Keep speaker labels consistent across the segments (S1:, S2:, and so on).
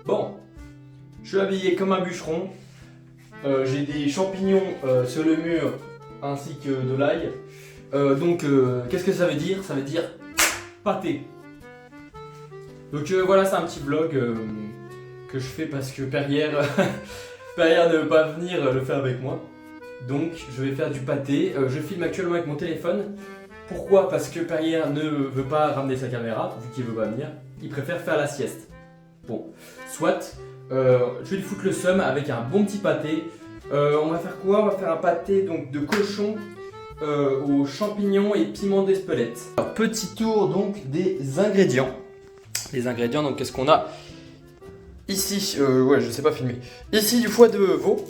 S1: Bon, je suis habillé comme un bûcheron. J'ai des champignons sur le mur ainsi que de l'ail. Donc, qu'est-ce que ça veut dire? Ça veut dire pâté. Donc voilà, c'est un petit vlog que je fais parce que Perrière, Perrière ne veut pas venir le faire avec moi. Donc je vais faire du pâté. Je filme actuellement avec mon téléphone. Pourquoi? Parce que Perrière ne veut pas ramener sa caméra, vu qu'il veut pas venir. Il préfère faire la sieste. Bon, soit, je vais lui foutre le seum avec un bon petit pâté. On va faire quoi? On va faire un pâté donc, de cochon aux champignons et piment d'Espelette. Alors, petit tour donc des ingrédients. Les ingrédients, donc qu'est-ce qu'on a? Ici, ouais, je sais pas filmer. Ici, du foie de veau.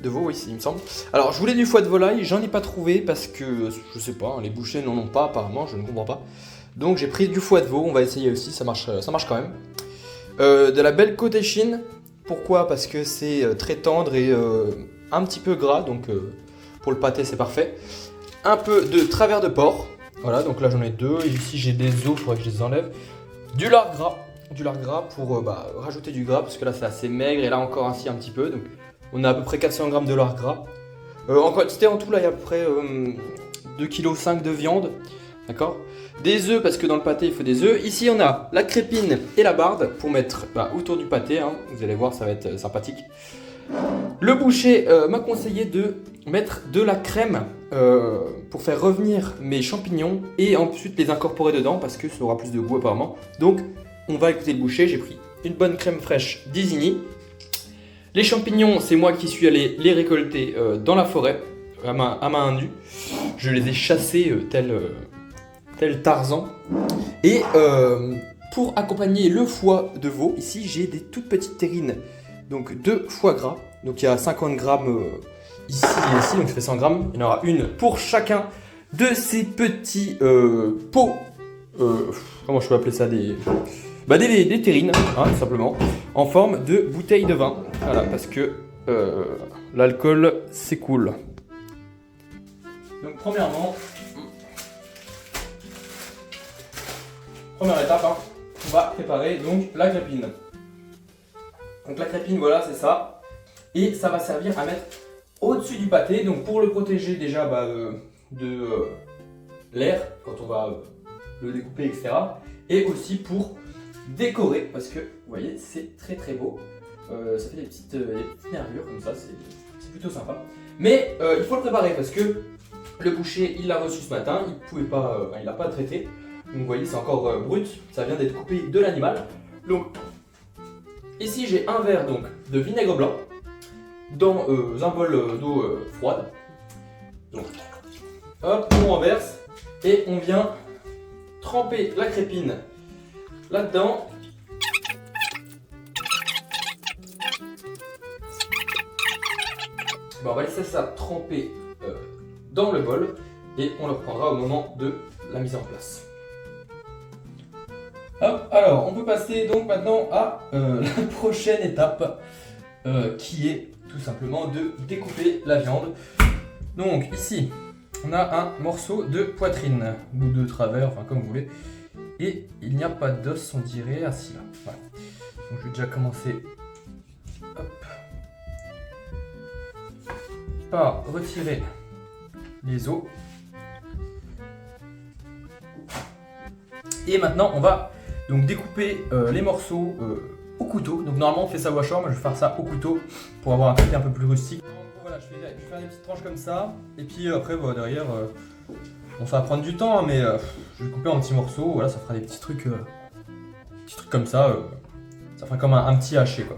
S1: De veau, oui, il me semble. Alors, je voulais du foie de volaille, j'en ai pas trouvé parce que, je sais pas, les bouchers n'en ont pas apparemment, je ne comprends pas. Donc, j'ai pris du foie de veau, on va essayer aussi, ça marche quand même. De la belle côte échine. Pourquoi? Parce que c'est très tendre et un petit peu gras, donc pour le pâté, c'est parfait. Un peu de travers de porc. Voilà, donc là, j'en ai deux. Et ici, j'ai des os, il faudrait que je les enlève. Du lard gras pour rajouter du gras parce que là c'est assez maigre et là encore ainsi un petit peu. Donc on a à peu près 400 g de lard gras. En quantité en tout là il y a à peu près 2,5 kg de viande. D'accord. Des œufs parce que dans le pâté il faut des œufs. Ici on a la crépine et la barde pour mettre autour du pâté. Hein. Vous allez voir ça va être sympathique. Le boucher m'a conseillé de mettre de la crème pour faire revenir mes champignons et ensuite les incorporer dedans parce que ça aura plus de goût apparemment. Donc on va écouter le boucher, j'ai pris une bonne crème fraîche d'Isigny. Les champignons, c'est moi qui suis allé les récolter dans la forêt à main nue. Je les ai chassés tel Tarzan. Et pour accompagner le foie de veau, ici j'ai des toutes petites terrines. Donc 2 foie gras, donc il y a 50 grammes ici et ici, donc ça fait 100 grammes. Il y en aura une pour chacun de ces petits pots, comment je peux appeler ça, des terrines, hein, tout simplement, en forme de bouteille de vin. Voilà, parce que l'alcool c'est cool. Donc premièrement, première étape, hein, on va préparer donc la crépine. Donc la crépine, voilà, c'est ça. Et ça va servir à mettre au-dessus du pâté, donc pour le protéger déjà de l'air quand on va le découper, etc. Et aussi pour décorer, parce que vous voyez, c'est très très beau. Ça fait des petites nervures comme ça, c'est plutôt sympa. Mais il faut le préparer parce que le boucher, il l'a reçu ce matin, il l'a pas traité. Donc vous voyez, c'est encore brut, ça vient d'être coupé de l'animal. Donc ici j'ai un verre donc, de vinaigre blanc dans un bol d'eau froide. Donc, hop, on renverse et on vient tremper la crépine là-dedans. On va laisser ça tremper dans le bol et on le reprendra au moment de la mise en place. Hop, alors on peut passer donc maintenant à la prochaine étape qui est tout simplement de découper la viande. Donc ici on a un morceau de poitrine ou de travers, enfin comme vous voulez, et il n'y a pas d'os, on dirait, assis là. Voilà. Donc je vais déjà commencer par retirer les os. Et maintenant on va donc découper les morceaux au couteau. Donc normalement on fait ça au hachoir, moi je vais faire ça au couteau pour avoir un côté un peu plus rustique. Donc voilà, je vais faire des petites tranches comme ça. Et puis après derrière, bon, ça va prendre du temps, hein, mais je vais couper en petits morceaux. Voilà, ça fera des petits trucs comme ça. Ça fera comme un petit haché quoi.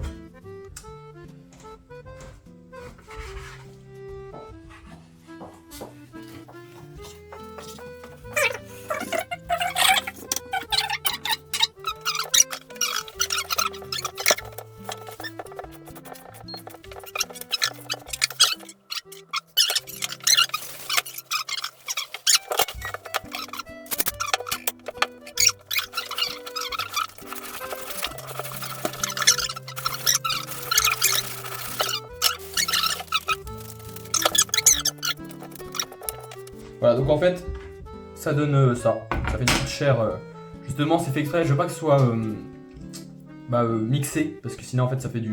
S1: Voilà, donc en fait, ça donne ça. Ça fait une petite chair. Justement, c'est fait exprès. Je veux pas que ce soit mixé, parce que sinon en fait ça fait de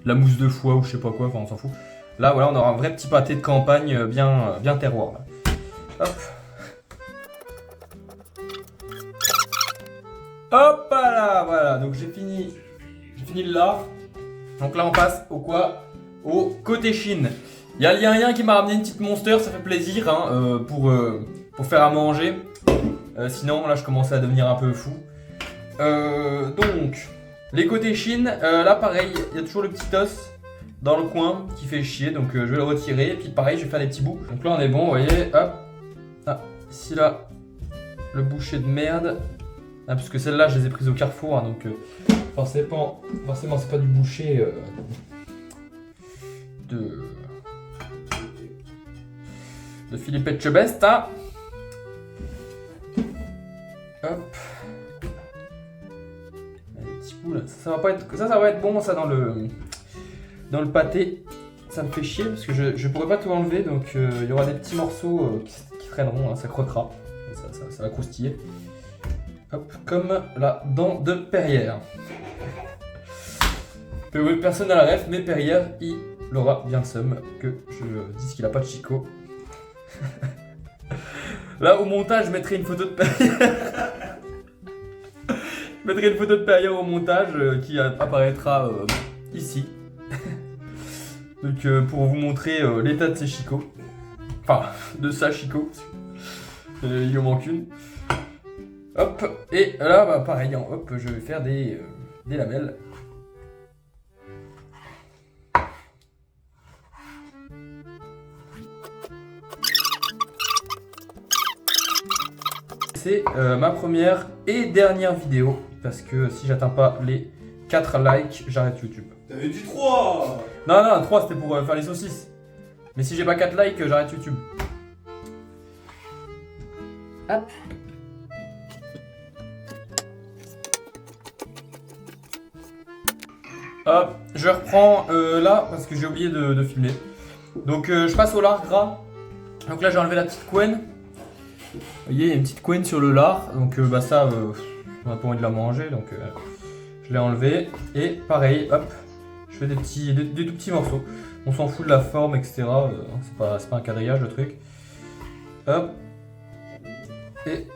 S1: la mousse de foie ou je sais pas quoi, enfin on s'en fout. Là voilà, on aura un vrai petit pâté de campagne bien terroir. Là. Hop. Hop là, voilà, donc j'ai fini le lard. Donc là on passe au côté Chine. Il y a rien qui m'a ramené une petite monster, ça fait plaisir hein, pour faire à manger. Sinon là je commençais à devenir un peu fou. Donc les côtés Chine, là pareil, il y a toujours le petit os dans le coin qui fait chier, donc je vais le retirer. Et puis pareil, je vais faire des petits bouts. Donc là on est bon, vous voyez, hop. Ah, ici là, le boucher de merde. Ah, parce que celles-là je les ai prises au Carrefour, hein, donc forcément c'est pas du boucher de Philippe Etchebest. Hein. Hop. Les petits bouts là, ça va être bon ça dans le pâté. Ça me fait chier parce que je pourrais pas tout enlever, donc il y aura des petits morceaux qui traîneront, hein, ça croquera, ça va croustiller. Hop, comme la dent de Perrière. Personne n'a la ref, mais Perrière, il aura bien le seum que je dise qu'il a pas de Chico. Là, au montage, je mettrai une photo de Perrière. Je mettrai une photo de Perrière au montage qui apparaîtra ici. Donc, pour vous montrer l'état de ses chicots. Enfin, de sa Chico. Il lui manque une. Hop, et là, bah, pareil, hein, hop, je vais faire des lamelles. C'est ma première et dernière vidéo, parce que si j'atteins pas les 4 likes, j'arrête YouTube.
S2: T'avais dit 3.
S1: Non, 3 c'était pour faire les saucisses. Mais si j'ai pas 4 likes, j'arrête YouTube. Hop. Hop, je reprends là parce que j'ai oublié de filmer. Donc je passe au lard gras. Donc là j'ai enlevé la petite couenne. Vous voyez, il y a une petite couenne sur le lard. Donc ça, on a pas envie de la manger. Donc je l'ai enlevé. Et pareil, hop, je fais des tout petits morceaux. On s'en fout de la forme, etc. C'est pas un quadrillage le truc. Hop. Et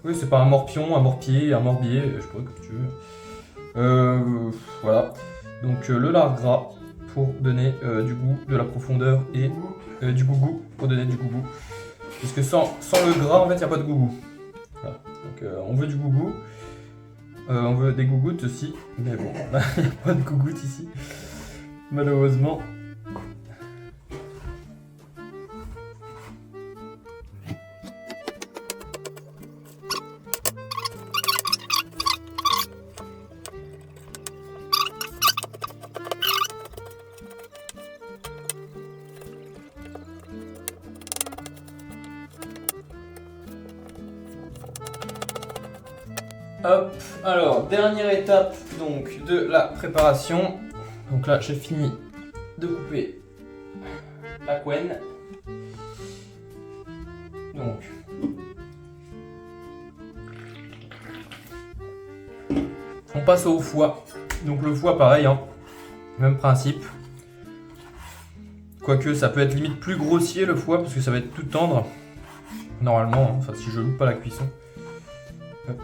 S1: oui, c'est pas un morpion, un morpier, un morbier, je sais pas comme tu veux. Voilà. Donc le lard gras pour donner du goût, de la profondeur et du gougou pour donner du gougou. Parce que sans le gras, en fait, il n'y a pas de gougou. Voilà. Donc on veut du gougou. On veut des gougouttes aussi. Mais bon, il n'y a pas de gougouttes ici. Malheureusement. Hop, alors dernière étape donc de la préparation. Donc là j'ai fini de couper la couenne. Donc on passe au foie. Donc le foie pareil, hein, même principe. Quoique ça peut être limite plus grossier le foie parce que ça va être tout tendre. Normalement, hein, enfin si je loupe pas la cuisson. Hop.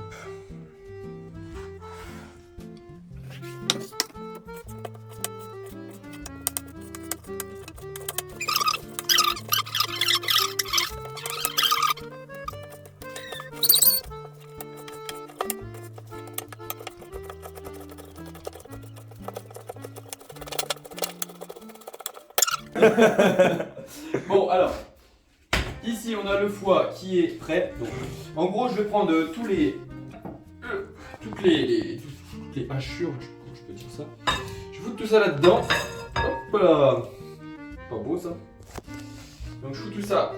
S1: Bon alors, ici on a le foie qui est prêt. Donc, en gros je vais prendre toutes les hachures, comment je peux dire ça. Je fous tout ça là-dedans. Hop là. Pas beau ça. Donc je fous tout ça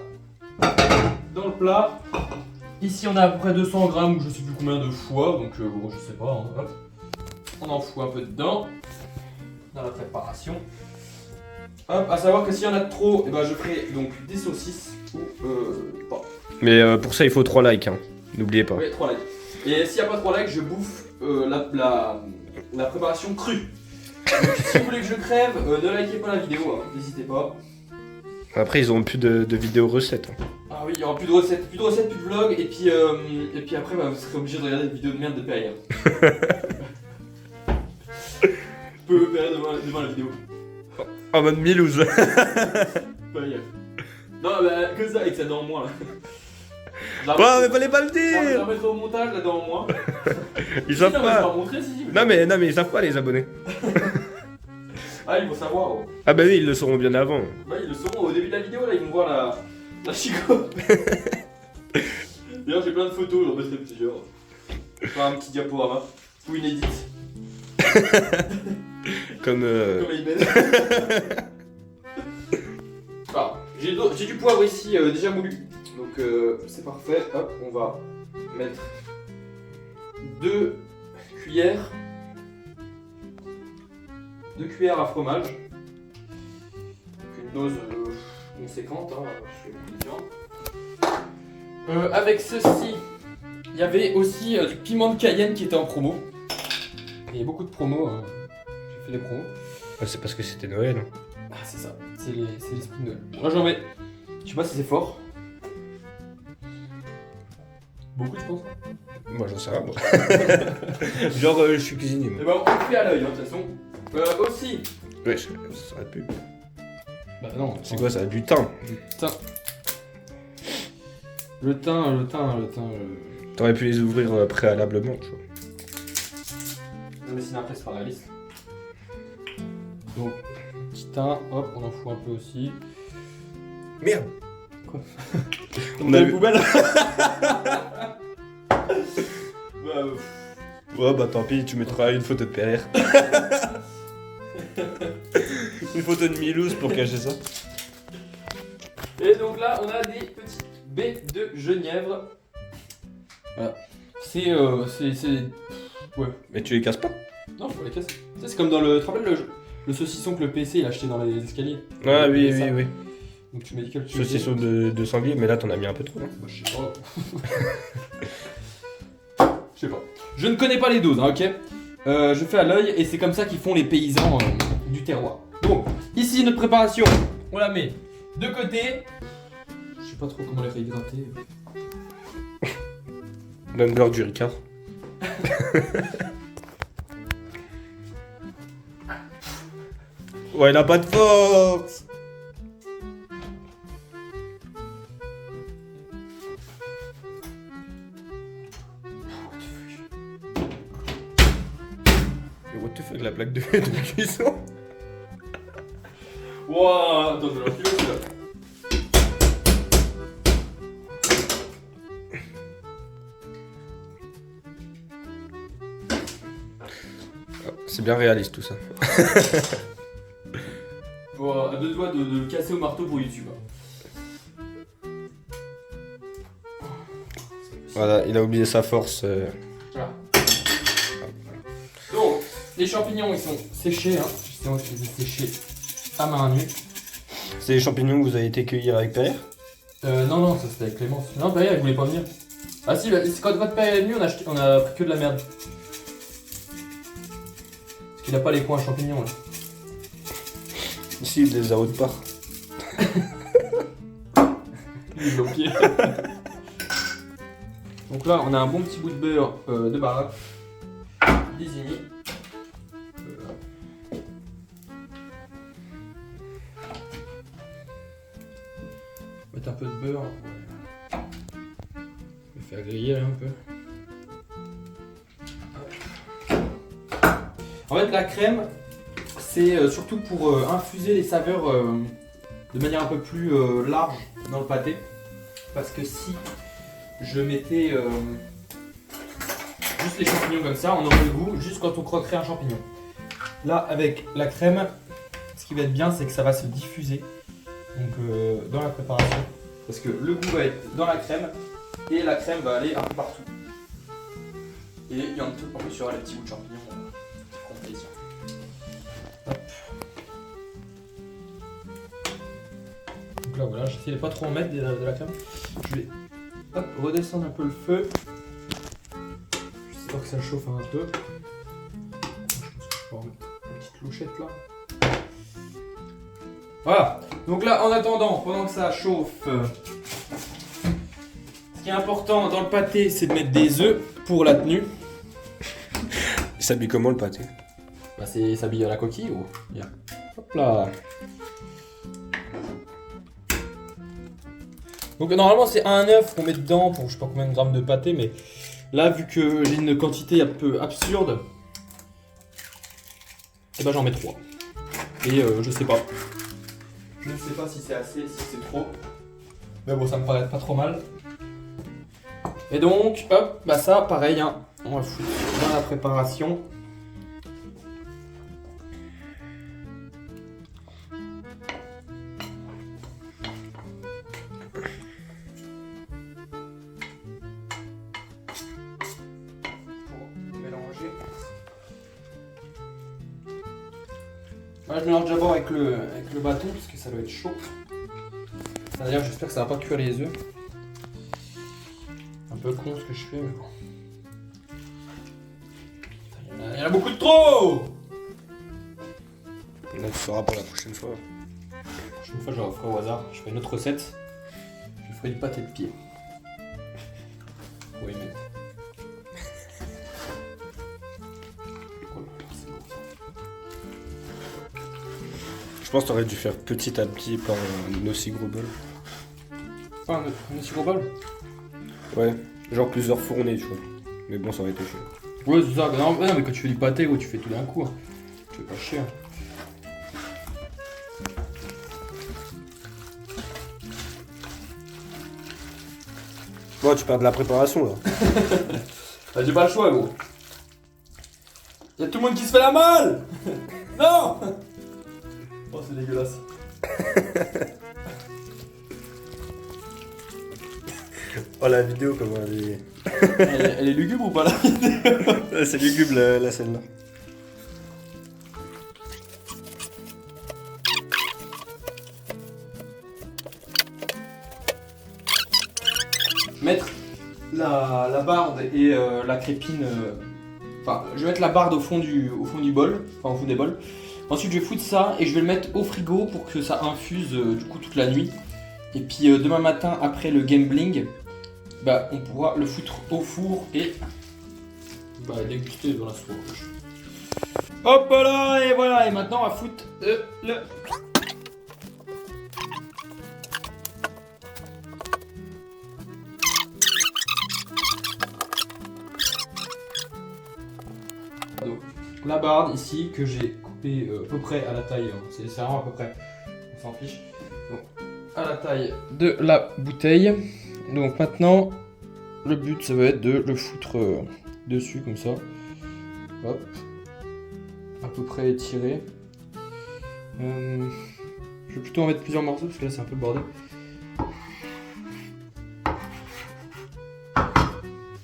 S1: dans le plat. Ici on a à peu près 200 grammes ou je sais plus combien de foie. Donc bon je sais pas. Hein. Hop. On en fout un peu dedans dans la préparation. Hop, à savoir que s'il y en a trop, eh ben, je ferai donc des saucisses ou pas.
S2: Mais pour ça, il faut 3 likes, hein. N'oubliez pas.
S1: Oui, 3 likes. Et s'il n'y a pas 3 likes, je bouffe la préparation crue. Donc, si vous voulez que je crève, ne likez pas la vidéo, hein, n'hésitez pas.
S2: Après, ils auront plus de vidéos recettes. Hein.
S1: Ah oui, il n'y aura plus de recettes, plus de vlogs, et puis après, bah, vous serez obligé de regarder des vidéos de merde de Perrier. Peu Perrier devant la vidéo.
S2: En mode Milouz.
S1: Perrier. Non, bah, que ça, avec ça dans moi là.
S2: Ouais, mais fallait pas le
S1: Je vais
S2: dire.
S1: la mettre au montage là devant moi.
S2: Ils savent
S1: Non, mais je vais
S2: pas.
S1: leur montrer si.
S2: Non mais ils savent pas les abonnés.
S1: Ah, ils vont savoir. Oh.
S2: Ah bah oui, ils le sauront bien avant.
S1: Bah, ils le sauront au début de la vidéo, là, ils vont voir la chico. D'ailleurs, j'ai plein de photos, j'en mettrai plusieurs. Je vais faire un petit diaporama, ou une edit.
S2: Comme
S1: Aymen. Alors, j'ai du poivre ici déjà moulu. Donc, c'est parfait. Hop, on va mettre 2 cuillères. 2 cuillères à fromage. Donc une dose conséquente, hein, je suis confiant. Avec ceci, il y avait aussi du piment de Cayenne qui était en promo. Il y a beaucoup de promos, j'ai fait des promos.
S2: Ouais, c'est parce que c'était Noël. Hein.
S1: Ah, c'est ça, c'est l'esprit de Noël. Moi j'en mets, je sais pas si c'est fort. Beaucoup, je pense.
S2: Moi j'en sais rien, moi. Genre, je suis cuisinier.
S1: Et
S2: Moi.
S1: ben on le fait à l'œil, hein, de toute façon. Aussi.
S2: Ouais, ça s'arrête plus.
S1: Bah non.
S2: C'est quoi ça? Du thym.
S1: Le thym.
S2: T'aurais pu les ouvrir préalablement, tu vois.
S1: Non mais sinon après c'est pas réaliste. Donc, petit thym, hop, on en fout un peu aussi.
S2: Merde.
S1: Quoi?
S2: On a
S1: les
S2: vu.
S1: poubelles.
S2: Ouais bah tant pis, tu mettras une photo de PR. Une photo de Milouz pour cacher ça.
S1: Et donc là on a des petites baies de genièvre. Voilà. C'est. Ouais.
S2: Mais tu les casses pas?
S1: Non, faut les casser. Ça, c'est comme dans le. Tu te rappelles le saucisson que le PC il a acheté dans les escaliers?
S2: Ah oui,
S1: Ça.
S2: oui.
S1: Donc tu m'as dit que tu.
S2: Saucisson de sanglier, mais là t'en as mis un peu trop. Hein.
S1: Bah, je sais pas. Je sais pas. Je ne connais pas les doses, hein, ok? Je fais à l'œil et c'est comme ça qu'ils font les paysans du terroir. Donc, ici notre préparation, on la met de côté. Je sais pas trop comment les réhydrater.
S2: L'humber du Ricard. Ouais, il a pas de force. What the fuck, la plaque de cuisson.
S1: Wouah, attends, je vais l'enfiler celui-là.
S2: C'est bien réaliste tout ça.
S1: Bon, à 2 doigts de le casser au marteau pour YouTube.
S2: Voilà, il a oublié sa force.
S1: Voilà. Donc, les champignons ils sont séchés, hein. Sinon, je les ai séchés à main nue.
S2: C'est les champignons que vous avez été cueillir avec Père?
S1: Non, ça c'était avec Clémence. Non, Perrier, elle voulait pas venir. Ah si, c'est quand votre Perrier est venu, on a pris que de la merde. Parce qu'il a pas les points champignons là.
S2: Ici, il les a autre part.
S1: Il est au pied. Donc là, on a un bon petit bout de beurre de baraque. Désigné. Mettre un peu de beurre. Je vais faire griller là un peu. En fait, la crème, c'est surtout pour infuser les saveurs de manière un peu plus large dans le pâté. Parce que si je mettais juste les champignons comme ça, on aurait le goût juste quand on croquerait un champignon. Là, avec la crème, ce qui va être bien, c'est que ça va se diffuser donc, dans la préparation. Parce que le goût va être dans la crème et la crème va aller un peu partout. Et il y en a tout, en plus, il y aura les petits bouts de champignons qu'on fait ici. Hop. Donc là, voilà, j'essaie de pas trop en mettre de la crème. Je vais redescendre un peu le feu. J'espère que ça chauffe un peu. Je vais remettre une petite louchette là. Voilà. Donc là, en attendant, pendant que ça chauffe, ce qui est important dans le pâté, c'est de mettre des œufs pour la tenue.
S2: Il s'habille comment le pâté?
S1: Bah c'est s'habiller à la coquille ou bien. Hop là. Donc normalement c'est un œuf qu'on met dedans pour je sais pas combien de grammes de pâté, mais là vu que j'ai une quantité un peu absurde, et ben j'en mets 3. Et je sais pas. Je ne sais pas si c'est assez, si c'est trop. Mais bon ça me paraît pas trop mal. Et donc hop, bah ça pareil hein, on va foutre dans la préparation. Voilà, je mélange d'abord avec le bâton parce que ça doit être chaud. D'ailleurs, j'espère que ça va pas cuire les œufs. Un peu con ce que je fais, mais bon. Il y en a beaucoup de trop!
S2: Là, tu sauras pour la prochaine fois.
S1: La prochaine fois, je la referai au hasard. Je ferai une autre recette. Je ferai du pâté de pied. Faut y mettre.
S2: Je pense que t'aurais dû faire petit à petit par un aussi gros bol.
S1: Ah, un aussi gros bol?
S2: Ouais, genre plusieurs fournées, tu vois. Mais bon, ça aurait été chaud.
S1: Ouais, c'est ça. Non, mais quand tu fais du pâté, tu fais tout d'un coup. Hein. Tu fais pas chier. Hein.
S2: Bon, tu perds de la préparation là.
S1: Bah, j'ai pas le choix, gros. Y'a tout le monde qui se fait la malle. Non. Oh, c'est dégueulasse.
S2: Oh, la vidéo, comment elle est.
S1: Elle est lugubre ou pas là?
S2: C'est lugubre la scène là.
S1: Mettre la barde et la crépine. Enfin, je vais mettre la barde au fond du bol, enfin au fond des bols. Ensuite, je vais foutre ça et je vais le mettre au frigo pour que ça infuse du coup toute la nuit. Et puis demain matin, après le gambling, bah, on pourra le foutre au four et bah, déguster dans la soirée. Hop là, et voilà, et maintenant on va foutre le... Donc, la barde ici que j'ai coupée à peu près à la taille, hein. C'est vraiment à peu près, on s'en fiche. Donc, à la taille de la bouteille. Donc maintenant, le but ça va être de le foutre dessus comme ça. Hop. À peu près étiré. Je vais plutôt en mettre plusieurs morceaux parce que là c'est un peu le bordel.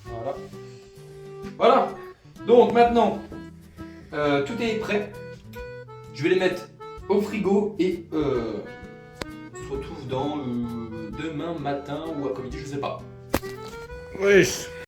S1: Voilà. Voilà. Donc maintenant, tout est prêt. Je vais les mettre au frigo et on se retrouve dans demain matin ou après-midi, je sais pas.
S2: Oui.